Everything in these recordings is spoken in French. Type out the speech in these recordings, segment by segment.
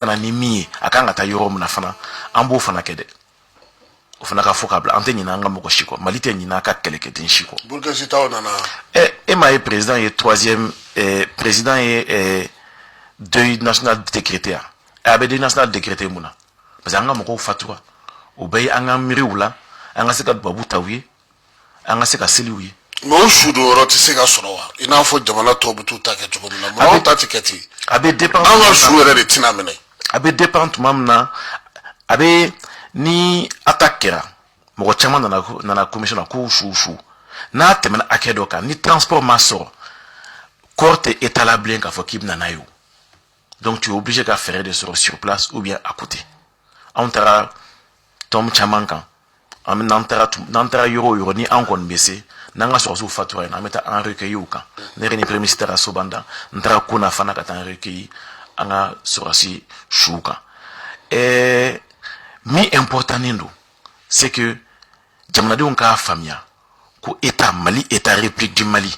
ni mi akanga ta yoro muna fana ambo fana kede o fana ka fokable ante nyina nga moko shiko malite nyina ka keleke tin shiko burka sitaw nana et ma président est troisième président est deuil national décrété abe deuil national décrété muna parce que anga moko fatwa o bay anga miriwula anga seka babu tawiye anga seka seliwiye mo shudo roti seka sorowa ina fo jamana tobutu take chogomna mo ta tiketi abe dépend anga shuere de tinamene abe dépend mamna abe ni attaquera mo chama na commission ko shu na temena akedoka ni transport massor corte étalable ka fo kibna nayo donc tu es obligé de faire des sur place ou bien à côté on tara tom chamanka en nantara euro ni en kon bese nanga so fatura na meta en recueil uka ne reni premier ministre sobanda ntara kuna fana ka tan recueil anga sorasi shuka mi important nindo c'est que jamana de onka famia ko état Mali état république du Mali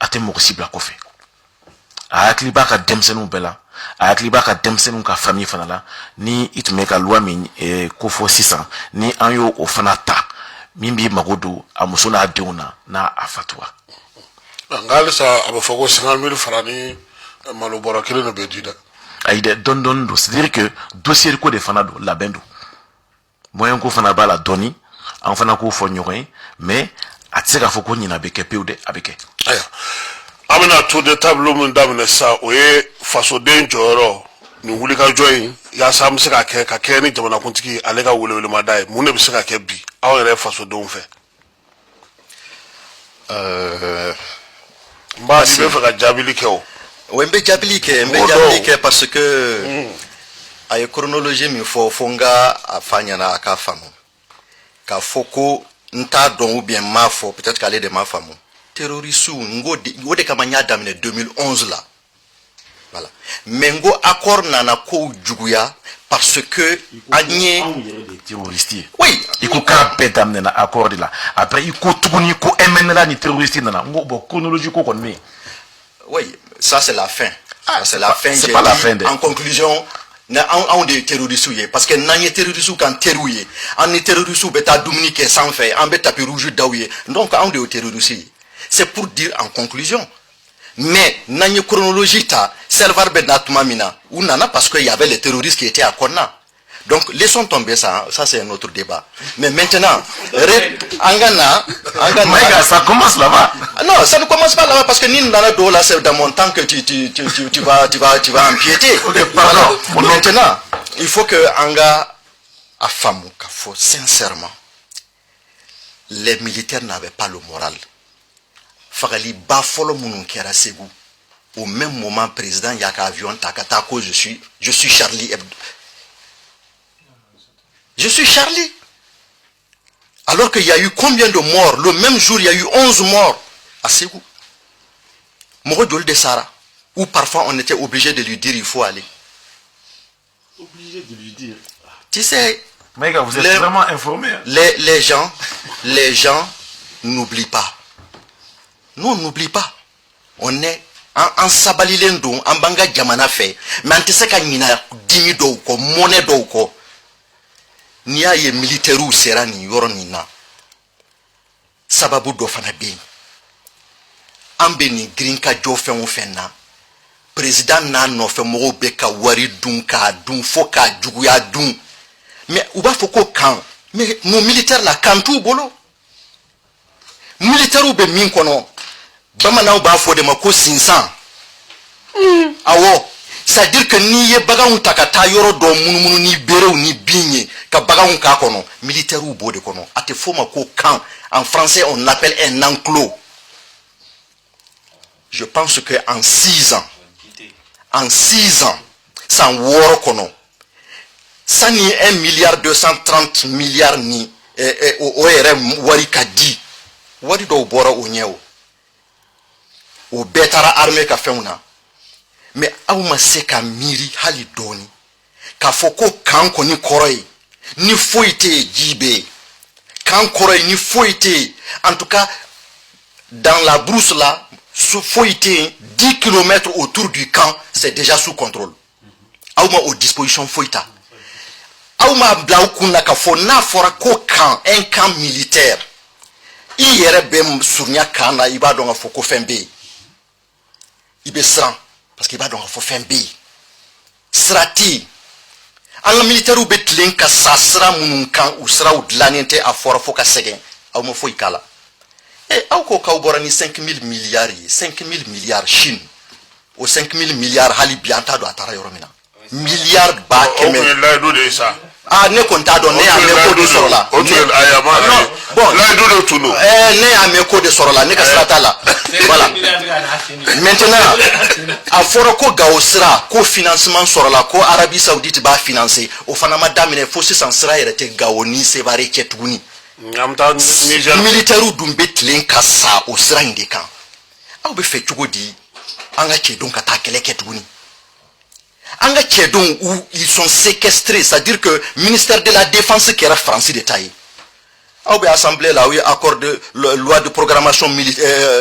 até mo cible ko fe a akliba ka demsenu bela a akliba ka demsenu ka famille fana la ni itumeka loi mi ko fo 600 ni anyo o fana ta mimbi magodo amusona adeuna na afatwa ngal sa abafoko 50,000 francs malo bora kele no bedida aide don do c'est dire que dossier ko de fana do la bendo moyen ko fana bala doni en fana ko fo nyoy mais atseka foko nyina beke peude abeke aya amina to de tableau mun damne sa oye faso den joro ni wuli ka joy ya sam se ka ke ni jamana kuntiki alega wule madai mun ne bi se ka ke bi aw re faso don fe mba di be fa ka jabili ke o wembe jabili ke parce que ay chronologie mi fo fonga afanya na akafamu ka foko nta don ou bien mafo peut-être qu'aller de mafamu terroriste ngode kama nya damine 2011 là voilà mengo accord nana ko juguya parce que agné terroriste oui il ko ka pédamne na accord là après il ko tuguni ko emmenela ni terroriste nana ngo bo chronologie ko kon mi oui ça c'est la fin c'est la fin c'est pas la fin en conclusion na on de terroristes parce que nanye terroristes kan terrouiller en terroristes beta dominique sans fait en beta rouge daouye donc on de terroristes c'est pour dire en conclusion mais nanye chronologie ta servar benatuma mina ou nana parce qu'il y avait les terroristes qui étaient à Konna. Donc laissons tomber ça c'est un autre débat. Mais maintenant Angana ça commence là-bas. Non, ça ne commence pas là-bas parce que ni dans la dos là c'est dans mon temps que tu vas empiéter. Okay, pardon. Maintenant, il faut que Anga a famu faut sincèrement les militaires n'avaient pas le moral. Fagali ba folo munun kera Ségou. Au même moment président yaka avion takatako je suis Charlie Hebdo. Je suis Charlie. Alors qu'il y a eu combien de morts? Le même jour, il y a eu 11 morts à Ségou. Morodjol de Sara. Où parfois on était obligé de lui dire il faut aller. Obligé de lui dire. Tu sais. Maïga, vous êtes vraiment informé. Les gens n'oublient pas. Nous on n'oublie pas. On est en sabalilendo, en banga jamana fait. Mais on te sait qu'il y a 10 000 ko, monnaie ko. Ni ya ye militaire ou sera ni yoro ni na sababu do fana be ambe ni green ka jo fen na président na no fe mo be ka wari dun ka dun fo ka jugu ya dun mais ou ba foko kan mais nos militaires la kan tout bolo militaire ou be min kono bamana ou ba fo de mako 500 awo c'est-à-dire que ni ye bagan takata yoro do munumunu ni bere ni bigne ka bagan ka kono militaire ou bode kono ate foma ko camp en français on l'appelle un enclos. Je pense que en 6 ans sans woro kono ça ni 1,230 milliard ni ORM wari kadi wari do bora o nyeo o betara armée ka feuna. Mais auma se ka miri hali doni ka foko kanko ni koroi ni foite jibe kan koroi ni foite en tout cas dans la brousse là sous foite 10 km autour du camp c'est déjà sous contrôle aw ma o disposition foita aw ma bla aw kunna ka fo n'a fɔra ko kan un camp militaire i yɛrɛ bɛ surunya kan na i b'a dɔn ka fɔ ko fɛn bɛ yen i bɛ siran parce que i b'a dɔn ka fɔ fɛn bɛ yen sira tɛ yen an ka militaires bɛ tilen ka sa sira minnu kan u siraw dilannen tɛ a fɔra fo ka sɛgɛn aw ma foyi k'a la aw ko k'aw bɔra ni 5000 milliards ye 5000 milliards Chine o 5000 milliards hali bi an t'a dɔn a taara yɔrɔ min na milliard ba kɛmɛ ne kɔni t'a dɔn ne y'a mɛn ko de sɔrɔ la bon ne y'a mɛn ko de sɔrɔ la ne ka sira t'a la voilà maintenant a fɔra ko Gao sira ko financement sɔrɔ la ko Arabie Saoudite b'a financer o fana ma daminɛ fo sisan sira yɛrɛ tɛ Gao ni Sevare cɛ tuguni militaires dun bɛ tilen ka sa o sira in de kan aw bɛ fɛ cogo di an ka cɛdenw ka taa kɛlɛ kɛ tuguni an ka cɛdenw où ils sont séquestrés, c'est-à-dire que ministère de la défense kɛra France de ta ye aw bɛ assemblée la aw ye accord de loi de programmation militaire